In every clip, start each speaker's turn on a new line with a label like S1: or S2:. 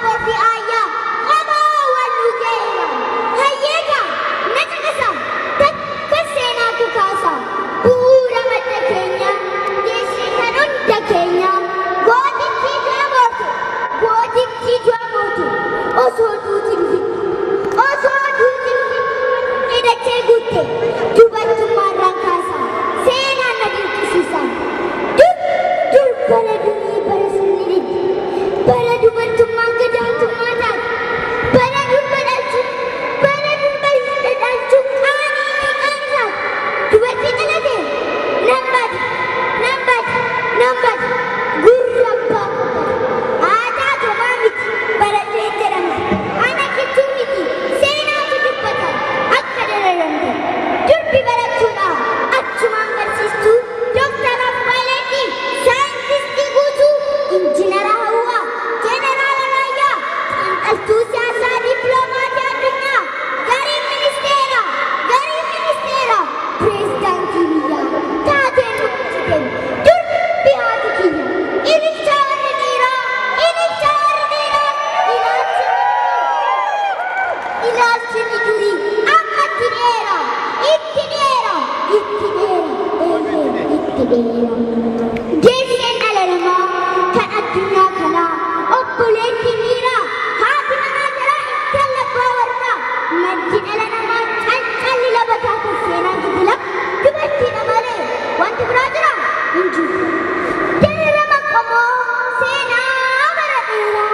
S1: kofi ayya qabawan nugeera hayyega nataqasa takkasena kukasa pura madda kenya desi kanunda kenya goditi jamotu oso dutin edache gutte dubantu marrankasa sena nadirtisisan dur baladuni barasunni baradu bantu manggadantu matat baradu badalchu ani kansa dubatti talate nambat gurrabba aada tomamit barade teram ana kitumiti sena tudubbata akka dararamte durbi baratuna achuman barsistu doctor of biology scientist gutu engineer hawa general raya altu siyasa diplomat adunya gari ministera president kiya taate nutten durbi hatikiya inichardira ilachini duri ammatinera ittidera deesen alalama kan addunyaa kana obboleetti miira haati manaa jara intala baawarra maddi dhala namaa cancalli labataa kan seenaa gidila dubartiidha malee wanti biraa jira hin jiru dararama qomoo seenaa bara dheeraa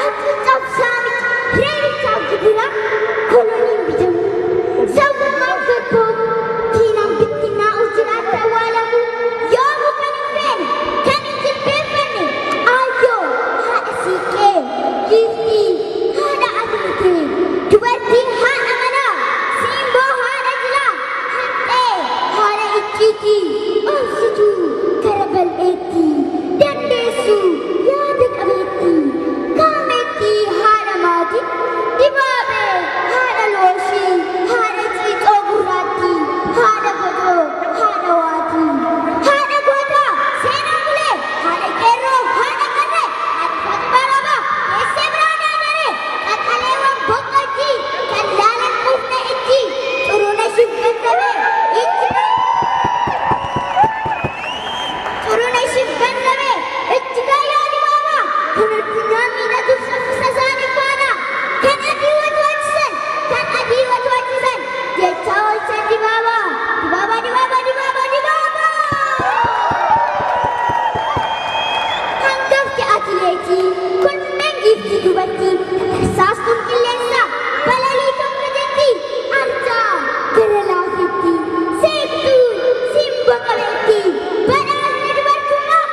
S1: haqi cabsaa miti reerichaaf gidira koloniin bitamu sawwummaan fekkoon diinaan bittinnaa ujjiraatti awwaalamu yoomu kan hin feene kan hin jilbeeffanne ayyoo haadha siiqee giiftii haadha aduutee dubartiin haadha manaa siimboo haadha jilaa hanqee haadha icciitii obsituu gara bal'eettii dandeessuu yaada qabeettii kaameettii haadha maatii dibaabee haadha looshii haadha ciixoo gurraattii haadha godoo haadha waatii haadha gootaa seenaa bulee haadha qeerroo haadha qarree haadha fatbaraba keessee biraan agaree qaqqaleewwan boqqojjii kan laalan quufne itti xuruna shibbandabe itti gaayyaa dibaabaa kan addunyaa miidhagduuf saffisa isaanii faana kan adii watwaachisan jecha oolchan dibaabaa hangafti atileetii kunneen giiftii dubartii tarsaastuun qilleensa balalii tokko jetti arjaa gara laafetti seektuun simbo qabeetti badhaasni dubartummaa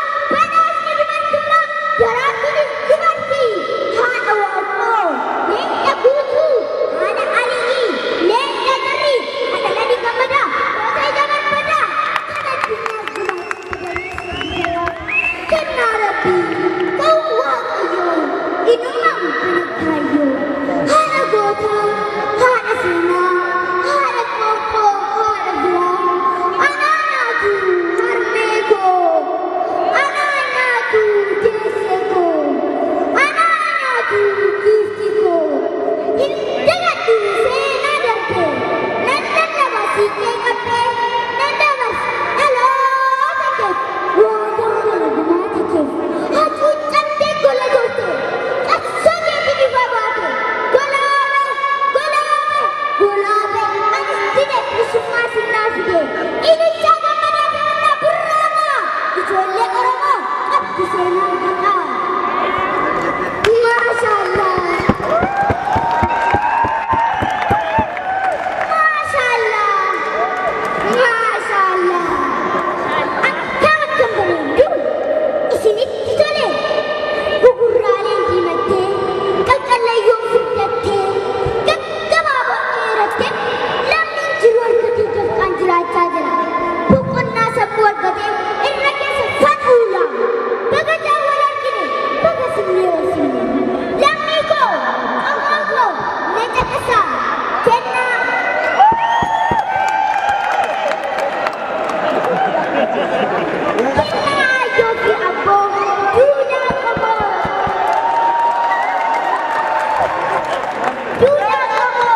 S1: garaatunis dubartii haadha waaqoo leenca guutuu haadha aliyii leenca garrii haadha ladi gammadaa gootee jabarbadaa kan addunyaaf kennaa rabbii ta'uu waaqayyoo inumaan Duda kamu,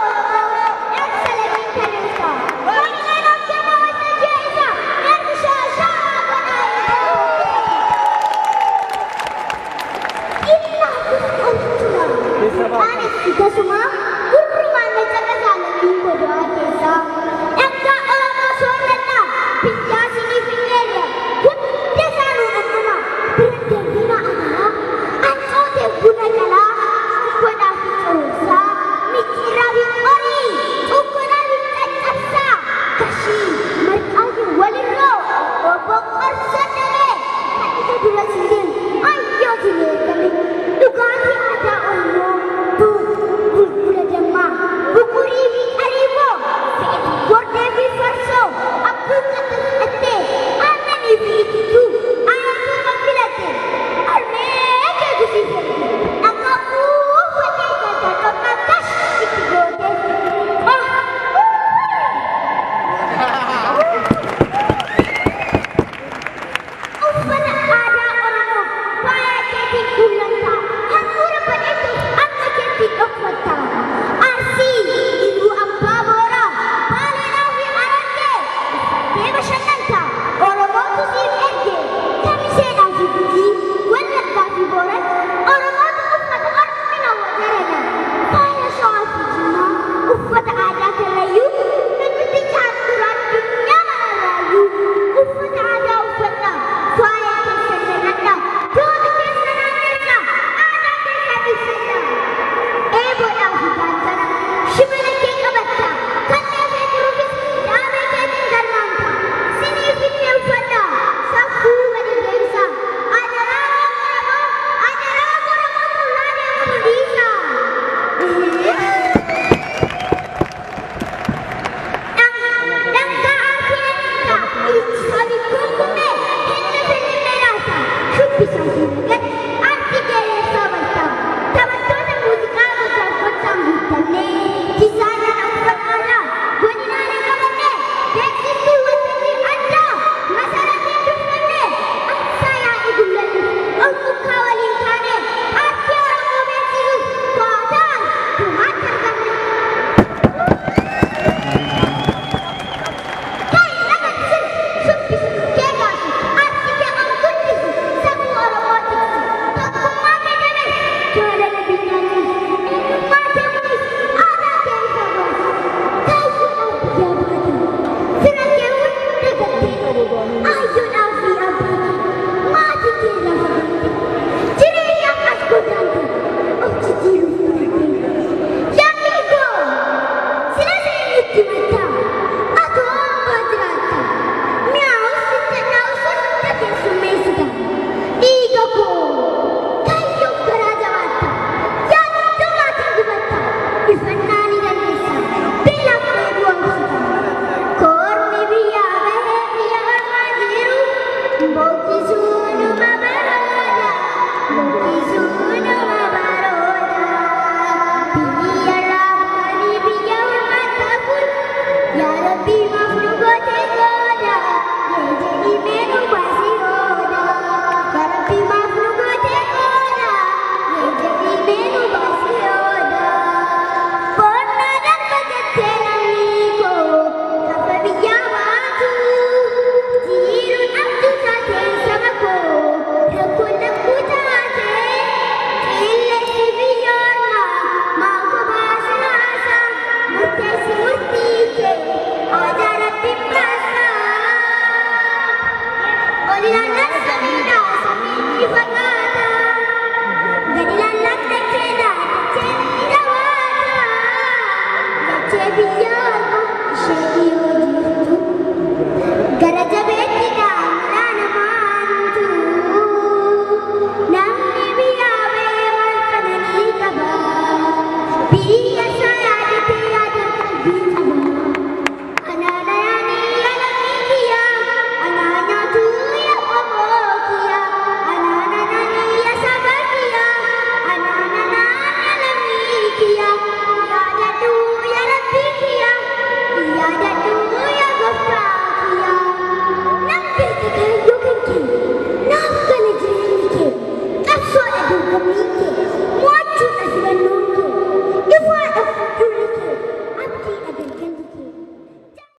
S1: yang selagi terluka. Wanita yang mau terjasa, yang bersasa beraibu. Inilah Tuhan. Anis kita semua, berperumahan macam kesalan di berdoa desa. Yang tak orang masuk datang, pindah sini pindah dia. Desa rumah nama, berdegina adalah, ancau teguna jala, pada fitrosa, mikirahi ori, ukurahi tetapsa, kasih merkayu waliro, obokor sadare, ketika dula sindin, ayo sini kami, dugati ada ono, bulbula jama, bukuri aribo, gorde vi farso, abu kata ete, amen ibi itu, anak tu filate, arme ke sini, aku pakai kata pakas itu gorde, Ufana ada orang kaya jadi kulanta, hampura pada itu apa jadi okota, arsi ibu apa bora, balerawi arande, deva shananta, orang mau si erge, kami sena zibuki, wala kasi bora, orang mau ufata armina wajarana, kaya soal sijima, ufata ada kelayu, dan ketika aturan dunia merayu, ufata ada ufata, kaya kesenananda, dua kesenananda, ada kesenananda, ebo dah hubungan, shibele